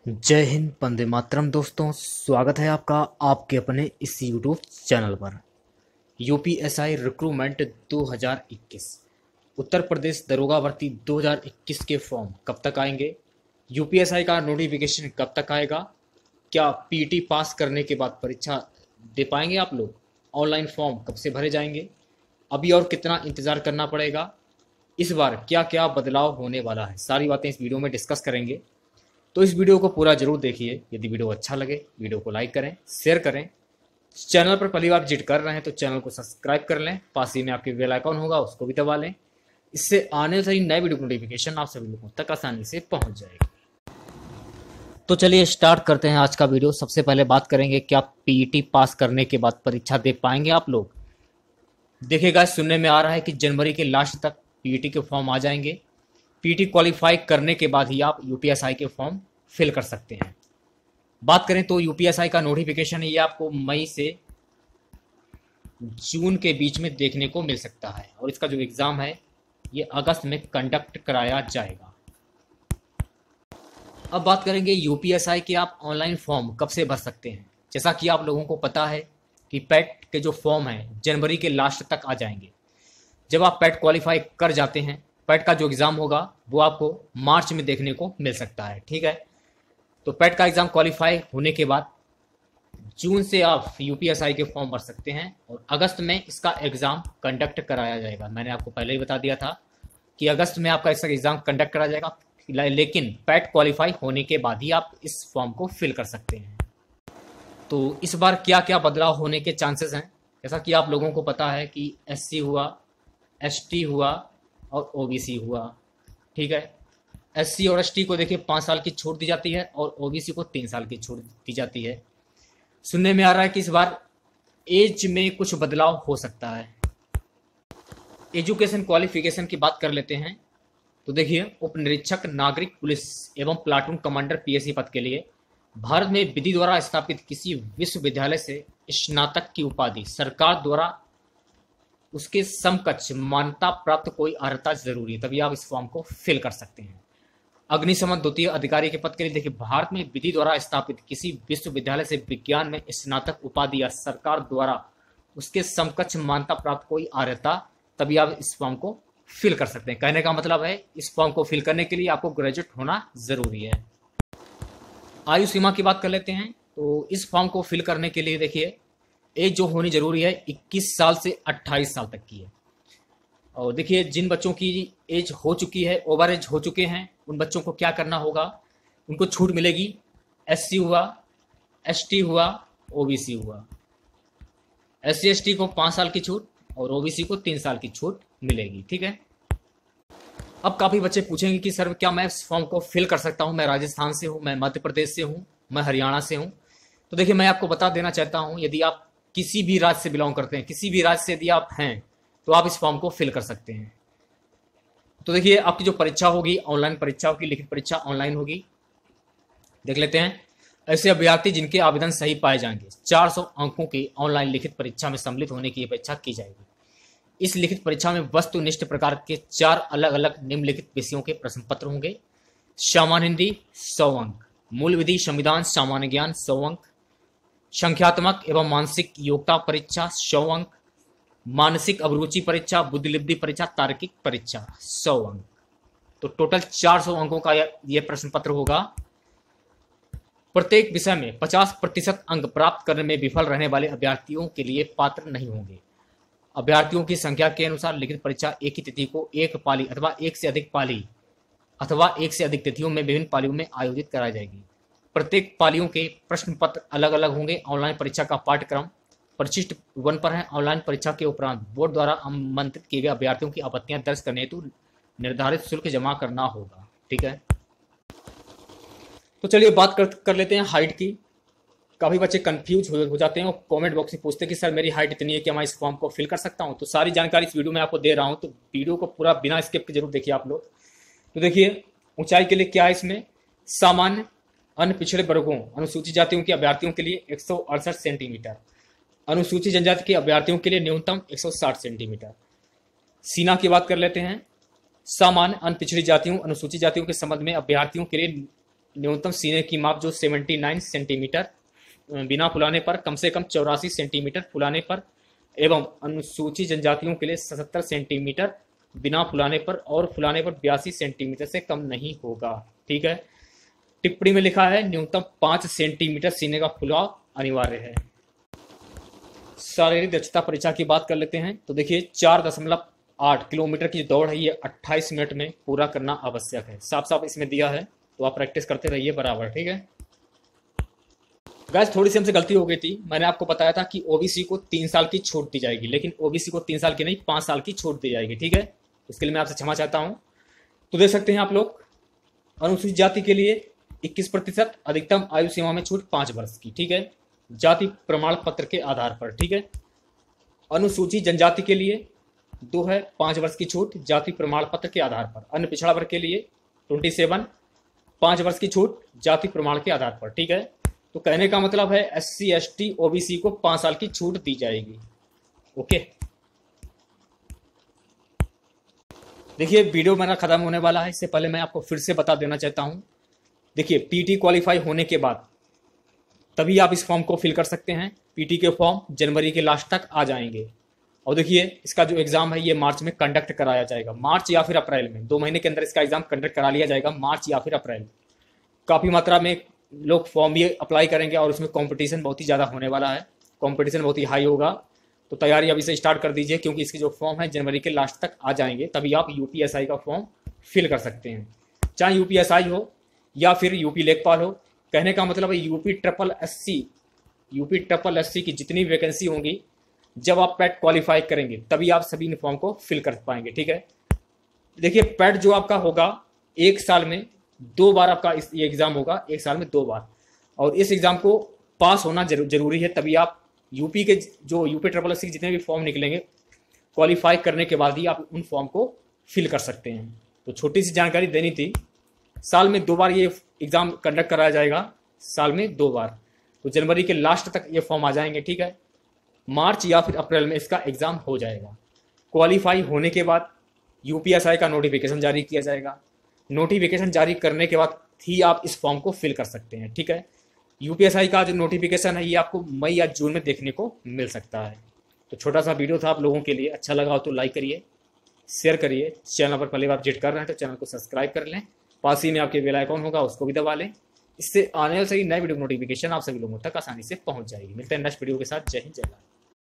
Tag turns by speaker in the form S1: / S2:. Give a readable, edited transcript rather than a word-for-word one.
S1: जय हिंद, वंदे मातरम। दोस्तों, स्वागत है आपका आपके अपने इस यूट्यूब चैनल पर। यूपीएसआई रिक्रूटमेंट 2021 उत्तर प्रदेश दरोगा भर्ती 2021 के फॉर्म कब तक आएंगे? यूपीएसआई का नोटिफिकेशन कब तक आएगा? क्या पीटी पास करने के बाद परीक्षा दे पाएंगे आप लोग? ऑनलाइन फॉर्म कब से भरे जाएंगे? अभी और कितना इंतज़ार करना पड़ेगा? इस बार क्या क्या बदलाव होने वाला है, सारी बातें इस वीडियो में डिस्कस करेंगे। तो इस वीडियो को पूरा जरूर देखिए। यदि वीडियो अच्छा लगे वीडियो को लाइक करें, शेयर करें। चैनल पर पहली बार विजिट कर रहे हैं तो चैनल को सब्सक्राइब कर लें। पास ही में आपके बेल आइकॉन होगा, उसको भी दबा लें। इससे आने वाली नए वीडियो नोटिफिकेशन आप सभी लोगों तक आसानी से पहुंच जाएगी। तो चलिए स्टार्ट करते हैं आज का वीडियो। सबसे पहले बात करेंगे, क्या पीईटी पास करने के बाद परीक्षा दे पाएंगे आप लोग? देखिएगा, सुनने में आ रहा है कि जनवरी के लास्ट तक पीईटी के फॉर्म आ जाएंगे। पीटी क्वालिफाई करने के बाद ही आप यूपीएसआई के फॉर्म फिल कर सकते हैं। बात करें तो यूपीएसआई का नोटिफिकेशन ये आपको मई से जून के बीच में देखने को मिल सकता है, और इसका जो एग्ज़ाम है ये अगस्त में कंडक्ट कराया जाएगा। अब बात करेंगे यूपीएसआई के आप ऑनलाइन फॉर्म कब से भर सकते हैं। जैसा कि आप लोगों को पता है कि पैट के जो फॉर्म हैं जनवरी के लास्ट तक आ जाएंगे। जब आप पैट क्वालिफाई कर जाते हैं, पैट का जो एग्ज़ाम होगा वो आपको मार्च में देखने को मिल सकता है। ठीक है, तो पैट का एग्ज़ाम क्वालिफाई होने के बाद जून से आप यूपीएसआई के फॉर्म भर सकते हैं, और अगस्त में इसका एग्ज़ाम कंडक्ट कराया जाएगा। मैंने आपको पहले ही बता दिया था कि अगस्त में आपका इसका एग्ज़ाम कंडक्ट कराया जाएगा, लेकिन पैट क्वालिफाई होने के बाद ही आप इस फॉर्म को फिल कर सकते हैं। तो इस बार क्या क्या बदलाव होने के चांसेस हैं? जैसा कि आप लोगों को पता है कि एससी हुआ, एसटी हुआ और ओबीसी हुआ। ठीक है, एससी और एसटी को देखिए 5 साल की छूट दी जाती है, और ओबीसी को 3 साल की छूट दी जाती है। सुनने में आ रहा है कि इस बार एज में कुछ बदलाव हो सकता है। एजुकेशन क्वालिफिकेशन की बात कर लेते हैं तो देखिए, उप निरीक्षक नागरिक पुलिस एवं प्लाटून कमांडर पीएससी पद के लिए भारत में विधि द्वारा स्थापित किसी विश्वविद्यालय से स्नातक की उपाधि सरकार द्वारा उसके समकक्ष मान्यता प्राप्त कोई अर्हता जरूरी है, तभी आप इस फॉर्म को फिल कर सकते हैं। अग्निशमन द्वितीय अधिकारी के पद के लिए देखिए, भारत में विधि द्वारा स्थापित किसी विश्वविद्यालय से विज्ञान में स्नातक उपाधि या सरकार द्वारा उसके समकक्ष मान्यता प्राप्त कोई अर्हता, तभी आप इस फॉर्म को फिल कर सकते हैं। कहने का मतलब है, इस फॉर्म को फिल करने के लिए आपको ग्रेजुएट होना जरूरी है। आयु सीमा की बात कर लेते हैं तो इस फॉर्म को फिल करने के लिए देखिए, एज जो होनी जरूरी है 21 साल से 28 साल तक की है। और देखिए, जिन बच्चों की एज हो चुकी है, ओवर एज हो चुके हैं, उन बच्चों को क्या करना होगा, उनको छूट मिलेगी। एससी हुआ, एसटी हुआ, ओबीसी हुआ। एससी एसटी को 5 साल की छूट और ओबीसी को 3 साल की छूट मिलेगी। ठीक है, अब काफ़ी बच्चे पूछेंगे कि सर क्या मैं इस फॉर्म को फिल कर सकता हूँ? मैं राजस्थान से हूँ, मैं मध्य प्रदेश से हूँ, मैं हरियाणा से हूँ। तो देखिए, मैं आपको बता देना चाहता हूँ, यदि आप किसी भी राज्य से बिलोंग करते हैं, किसी भी राज्य से यदि आप हैं, तो आप इस फॉर्म को फिल कर सकते हैं। तो देखिए, आपकी जो परीक्षा होगी ऑनलाइन परीक्षा होगी, लिखित परीक्षा ऑनलाइन होगी। देख लेते हैं, ऐसे अभ्यर्थी जिनके आवेदन सही पाए जाएंगे 400 अंकों की ऑनलाइन लिखित परीक्षा में सम्मिलित होने की अपेक्षा की जाएगी। इस लिखित परीक्षा में वस्तुनिष्ठ प्रकार के 4 अलग अलग निम्नलिखित विषयों के प्रश्न पत्र होंगे। सामान्य हिंदी 100 अंक, मूल विधि संविधान सामान्य ज्ञान 100 अंक, संख्यात्मक एवं मानसिक योग्यता परीक्षा 100 अंक, मानसिक अभिरुचि परीक्षा, बुद्धिलिप्ति परीक्षा, तार्किक परीक्षा 100 अंक। तो टोटल 400 अंकों का यह प्रश्न पत्र होगा। प्रत्येक विषय में 50% अंक प्राप्त करने में विफल रहने वाले अभ्यर्थियों के लिए पात्र नहीं होंगे। अभ्यर्थियों की संख्या के अनुसार लिखित परीक्षा एक ही तिथि को एक पाली अथवा एक से अधिक पाली अथवा एक से अधिक तिथियों में विभिन्न पालियों में आयोजित कराई जाएगी। प्रत्येक पालियों के प्रश्न पत्र अलग अलग होंगे। ऑनलाइन परीक्षा का पाठ्यक्रम परिशिष्ट 1 पर है। ऑनलाइन परीक्षा के उपरांत बोर्ड द्वारा आमंत्रित किए गए अभ्यर्थियों की आपत्तियां दर्ज करने हेतु निर्धारित शुल्क जमा करना होगा। ठीक है, तो चलिए बात कर लेते हैं हाइट की। काफ़ी बच्चे कंफ्यूज हो जाते हैं और कमेंट बॉक्स में पूछते हैं कि सर मेरी हाइट इतनी है, क्या मैं इस फॉर्म को फिल कर सकता हूं? तो सारी जानकारी इस वीडियो में आपको दे रहा हूं, तो वीडियो को पूरा बिना स्किप के जरूर देखिए आप लोग। तो देखिए, ऊंचाई के लिए क्या है इसमें, सामान्य अन्य पिछड़े वर्गों अनुसूचित जातियों के अभ्यर्थियों के लिए 168 सेंटीमीटर, अनुसूचित जनजाति के अभ्यर्थियों के लिए न्यूनतम 160 सेंटीमीटर। सीना की बात कर लेते हैं, सामान्य अन्य पिछड़ी जातियों अनुसूचित जातियों के संबंध में अभ्यर्थियों के लिए न्यूनतम सीने की माप जो 79 सेंटीमीटर बिना फुलाने पर, कम से कम 84 सेंटीमीटर फुलाने पर, एवं अनुसूचित जनजातियों के लिए 77 सेंटीमीटर बिना फुलाने पर और फुलाने पर 82 सेंटीमीटर से कम नहीं होगा। ठीक है। टिप्पणी में लिखा है न्यूनतम 5 सेंटीमीटर सीने का फुलाव अनिवार्य है। शारीरिक दक्षता परीक्षा की बात कर लेते हैं। तो देखिए 4.8 किलोमीटर की दौड़ है, ये 28 मिनट में पूरा करना आवश्यक है। साफ साफ इसमें दिया है, तो आप प्रैक्टिस करते रहिए बराबर। ठीक है गाइस, थोड़ी सी हमसे गलती हो गई थी। मैंने आपको बताया था कि ओबीसी को 3 साल की छूट दी जाएगी, लेकिन ओबीसी को 3 साल की नहीं 5 साल की छूट दी जाएगी। ठीक है, उसके लिए मैं आपसे क्षमा चाहता हूं। तो देख सकते हैं आप लोग, अनुसूचित जाति के लिए 21%, अधिकतम आयु सीमा में छूट 5 वर्ष की। ठीक है, जाति प्रमाण पत्र के आधार पर। ठीक है, अनुसूचित जनजाति के लिए 2 है 5 वर्ष की छूट जाति प्रमाण पत्र के आधार पर। अन्य पिछड़ा वर्ग के लिए 27 5 वर्ष की छूट जाति प्रमाण के आधार पर। ठीक है, तो कहने का मतलब है SC ST OBC को 5 साल की छूट दी जाएगी। ओके, देखिए वीडियो मेरा खत्म होने वाला है। इससे पहले मैं आपको फिर से बता देना चाहता हूं, देखिए पीटी क्वालिफाई होने के बाद तभी आप इस फॉर्म को फिल कर सकते हैं। पीटी के फॉर्म जनवरी के लास्ट तक आ जाएंगे। और देखिए इसका जो एग्जाम है ये मार्च में कंडक्ट कराया जाएगा, मार्च या फिर अप्रैल में। 2 महीने के अंदर इसका एग्जाम कंडक्ट करा लिया जाएगा, मार्च या फिर अप्रैल। काफ़ी मात्रा में लोग फॉर्म भी अप्लाई करेंगे और उसमें कंपटीशन बहुत ही ज़्यादा होने वाला है, कंपटीशन बहुत ही हाई होगा। तो तैयारी अभी से स्टार्ट कर दीजिए, क्योंकि इसके जो फॉर्म है जनवरी के लास्ट तक आ जाएंगे, तभी आप यूपीएसआई का फॉर्म फिल कर सकते हैं। चाहे यूपीएसआई हो या फिर यूपी लेखपाल हो। कहने का मतलब है यूपी ट्रिपल एस सी की जितनी वैकेंसी होंगी, जब आप पैट क्वालिफाई करेंगे तभी आप सभी इन फॉर्म को फिल कर पाएंगे। ठीक है, देखिए पैट जो आपका होगा 1 साल में 2 बार आपका ये एग्जाम होगा, 1 साल में 2 बार। और इस एग्जाम को पास होना जरूरी है, तभी आप यूपी के जो यूपी ट्रिपल एस सी के जितने भी फॉर्म निकलेंगे, क्वालिफाई करने के बाद ही आप उन फॉर्म को फिल कर सकते हैं। तो छोटी सी जानकारी देनी थी। साल में 2 बार ये एग्जाम कंडक्ट कराया जाएगा, साल में 2 बार। तो जनवरी के लास्ट तक ये फॉर्म आ जाएंगे। ठीक है, मार्च या फिर अप्रैल में इसका एग्जाम हो जाएगा। क्वालिफाई होने के बाद यूपीएसआई का नोटिफिकेशन जारी किया जाएगा। नोटिफिकेशन जारी करने के बाद ही आप इस फॉर्म को फिल कर सकते हैं। ठीक है, यूपीएसआई का जो नोटिफिकेशन है ये आपको मई या जून में देखने को मिल सकता है। तो छोटा सा वीडियो था आप लोगों के लिए, अच्छा लगा हो तो लाइक करिए, शेयर करिए। चैनल पर पहले बार विजिट कर रहे हैं तो चैनल को सब्सक्राइब कर लें, पास ही में आपके बेल आइकॉन होगा उसको भी दबा लें। इससे आने वाले नए वीडियो नोटिफिकेशन आप सभी लोगों तक आसानी से पहुंच जाएगी। मिलते हैं नेक्स्ट वीडियो के साथ। जय हिंद, जय भारत।